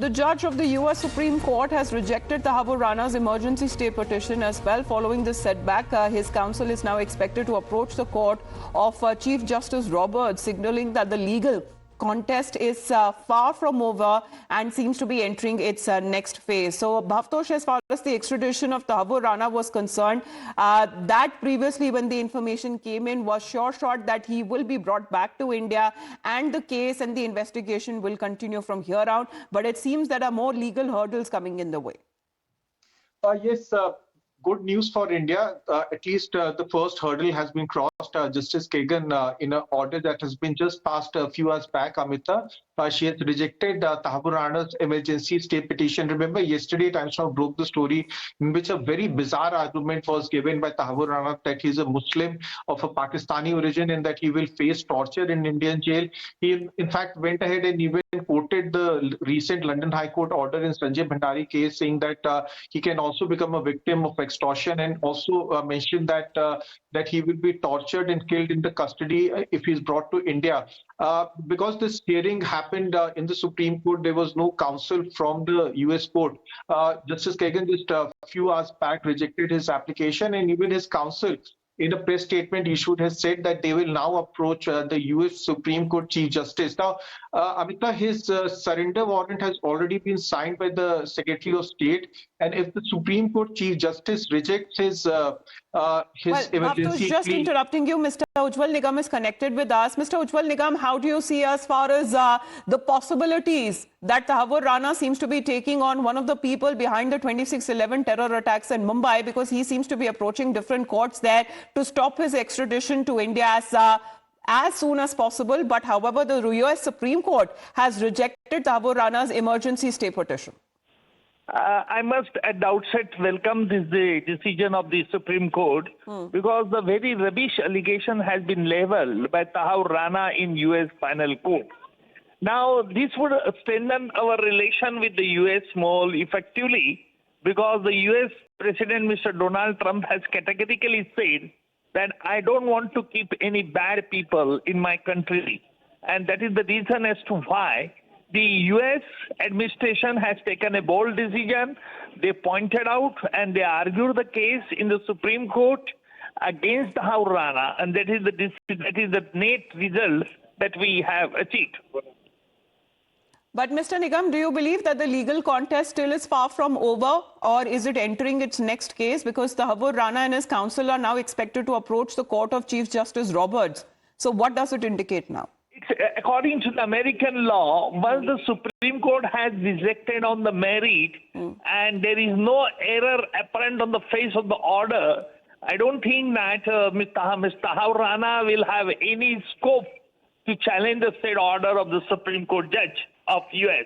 The judge of the US Supreme Court has rejected Tahawwur Rana's emergency stay petition as well. Following this setback, his counsel is now expected to approach the court of Chief Justice Roberts, signaling that the legal contest is far from over and seems to be entering its next phase. So, Bhavtosh, as far as the extradition of Tahawwur Rana was concerned, that previously when the information came in was sure shot that he will be brought back to India and the case and the investigation will continue from here out. But it seems there are more legal hurdles coming in the way. Yes, good news for India. At least the first hurdle has been crossed. Justice Kagan, in an order that has been just passed a few hours back, Amita, she has rejected Tahabur Rana's emergency stay petition. Remember, yesterday Times Now broke the story in which a very bizarre argument was given by Tahabur Rana that he's a Muslim of a Pakistani origin and that he will face torture in Indian jail. He, in fact, went ahead and even quoted the recent London High Court order in Sanjay Bhandari case, saying that he can also become a victim of extortion, and also mentioned that that he will be tortured and killed in the custody if he's brought to India. Because this hearing happened in the Supreme Court, there was no counsel from the US court. Justice Kagan just a few hours back rejected his application, and even his counsel in a press statement issued has said that they will now approach the US Supreme Court Chief Justice. Now, Amita, his surrender warrant has already been signed by the Secretary of State, and if the Supreme Court Chief Justice rejects his emergency just plea... interrupting you, Mr. Ujjwal Nigam is connected with us. Mr. Ujjwal Nigam, how do you see as far as the possibilities that Tahawwur Rana seems to be taking on one of the people behind the 26/11 terror attacks in Mumbai, because he seems to be approaching different courts there to stop his extradition to India as soon as possible. But however, the US Supreme Court has rejected Tahawwur Rana's emergency stay petition. I must at the outset welcome the decision of the Supreme Court, because the very rubbish allegation has been leveled by Tahawwur Rana in US final court. Now, this would strengthen our relation with the US more effectively, because the US President Mr. Donald Trump has categorically said that I don't want to keep any bad people in my country. And that is the reason as to why the US administration has taken a bold decision. They pointed out and they argued the case in the Supreme Court against Tahawwur Rana, and that is the net result that we have achieved. But Mr. Nigam, do you believe that the legal contest still is far from over, or is it entering its next case? Because Tahawwur Rana and his counsel are now expected to approach the court of Chief Justice Roberts. So what does it indicate now? According to the American law, once the Supreme Court has rejected on the merit and there is no error apparent on the face of the order, I don't think that Mr. Tahawwur Rana will have any scope to challenge the said order of the Supreme Court judge of US.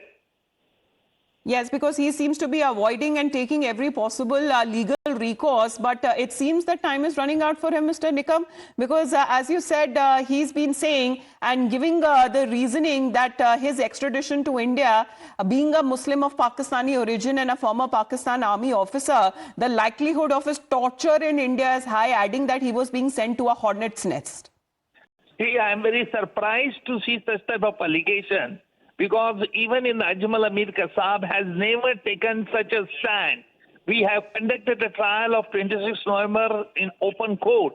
Yes, because he seems to be avoiding and taking every possible legal recourse. But it seems that time is running out for him, Mr. Nigam, because as you said, he's been saying and giving the reasoning that his extradition to India, being a Muslim of Pakistani origin and a former Pakistan army officer, the likelihood of his torture in India is high, adding that he was being sent to a hornet's nest. See, I am very surprised to see such type of allegation, because even in Ajmal Amir Kasab has never taken such a stand. We have conducted a trial of 26 November in open court,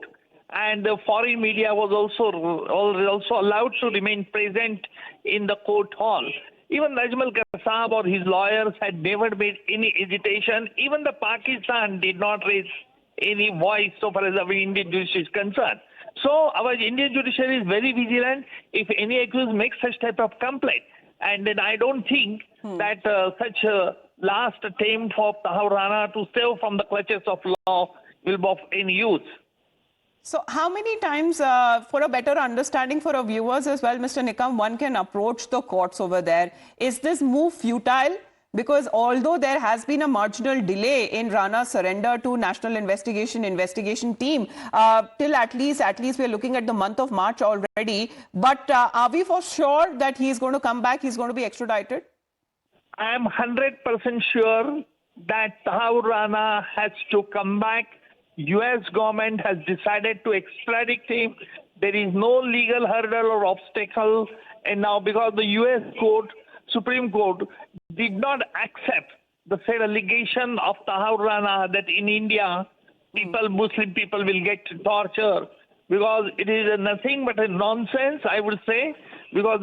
and the foreign media was also allowed to remain present in the court hall. Even Ajmal Kasab or his lawyers had never made any agitation. Even the Pakistan did not raise any voice so far as our Indian judiciary is concerned. So our Indian judiciary is very vigilant if any accused makes such type of complaint. And then I don't think that such a last attempt for Tahawwur Rana to save from the clutches of law will be of any use. So how many times, for a better understanding for our viewers as well, Mr. Nigam, one can approach the courts over there? Is this move futile? Because although there has been a marginal delay in Rana's surrender to National Investigation Team, till at least we are looking at the month of March already. But are we for sure that he's going to come back, he's going to be extradited? I am 100% sure that Tahawwur Rana has to come back. US government has decided to extradite him. There is no legal hurdle or obstacle. And now because the US court Supreme Court did not accept the said allegation of Tahawwur Rana that in India, Muslim people will get torture, because it is nothing but a nonsense, I would say, because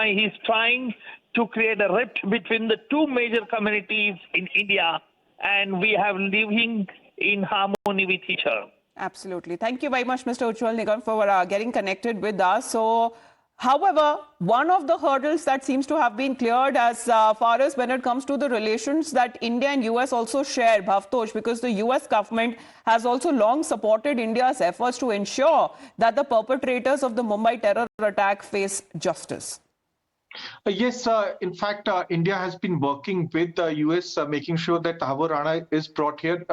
he's trying to create a rift between the two major communities in India, and we have living in harmony with each other. Absolutely. Thank you very much, Mr. Ujjwal Nigam, for getting connected with us. So, however, one of the hurdles that seems to have been cleared as far as when it comes to the relations that India and US also share, Bhavtosh, because the US government has also long supported India's efforts to ensure that the perpetrators of the Mumbai terror attack face justice. Yes, in fact, India has been working with the US, making sure that Tahawwur Rana is brought here.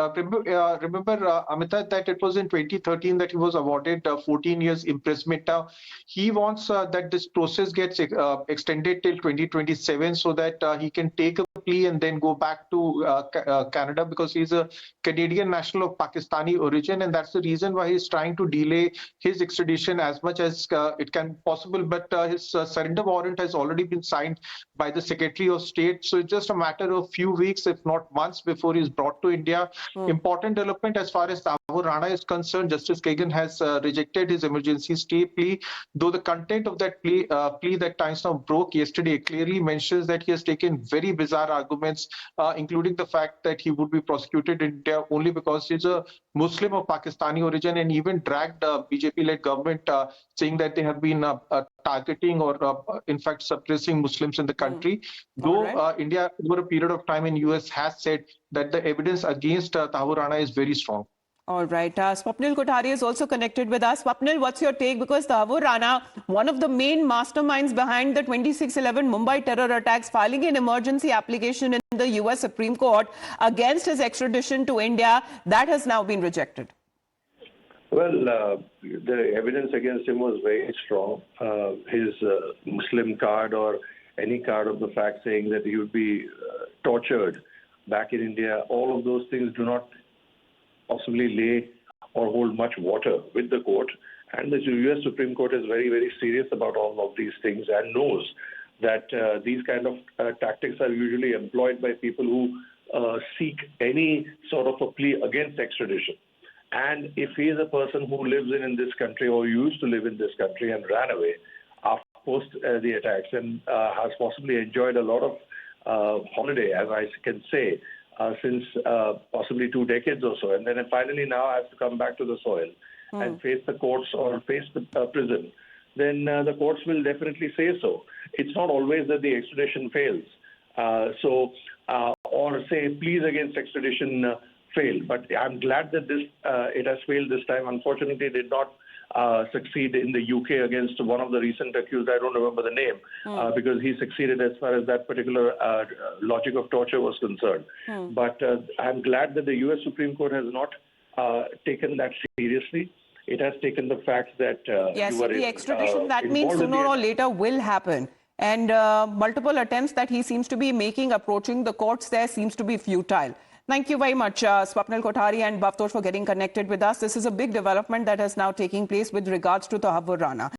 Remember, Amita, that it was in 2013 that he was awarded 14 years imprisonment. Now, he wants that this process gets extended till 2027 so that he can take a plea and then go back to Canada, because he's a Canadian national of Pakistani origin, and that's the reason why he's trying to delay his extradition as much as it can possible. But his surrender warrant has already been signed by the Secretary of State, so it's just a matter of few weeks, if not months, before he's brought to India. Important development as far as Tahawwur Rana is concerned. Justice Kagan has rejected his emergency stay plea, though the content of that plea that Times Now broke yesterday clearly mentions that he has taken very bizarre arguments, including the fact that he would be prosecuted in India only because he's a Muslim of Pakistani origin, and even dragged BJP-led government, saying that they have been targeting or in fact suppressing Muslims in the country. Though India over a period of time in US has said that the evidence against Tahawwur Rana is very strong. All right. Swapnil Kothari is also connected with us. Swapnil, what's your take? Because Tahawwur Rana, one of the main masterminds behind the 26/11 Mumbai terror attacks, filing an emergency application in the US Supreme Court against his extradition to India, that has now been rejected. Well, the evidence against him was very strong. His Muslim card or any card of the fact saying that he would be tortured back in India, all of those things do not possibly lay or hold much water with the court. And the US Supreme Court is very, very serious about all of these things and knows that these kind of tactics are usually employed by people who seek any sort of a plea against extradition. And if he is a person who lives in this country or used to live in this country and ran away after post the attacks and has possibly enjoyed a lot of holiday, as I can say, since possibly 2 decades or so, and then finally now has to come back to the soil and face the courts or face the prison, then the courts will definitely say so. It's not always that the extradition fails. Or say pleas against extradition failed. But I'm glad that it has failed this time. Unfortunately, it did not succeed in the UK against one of the recent accused. I don't remember the name, because he succeeded as far as that particular logic of torture was concerned. But I'm glad that the US Supreme Court has not taken that seriously. It has taken the fact that yes, the extradition, that means sooner or later will happen. And multiple attempts that he seems to be making approaching the courts there seems to be futile. Thank you very much, Swapnil Kothari and Bhavtosh, for getting connected with us. This is a big development that is now taking place with regards to Tahawwur Rana.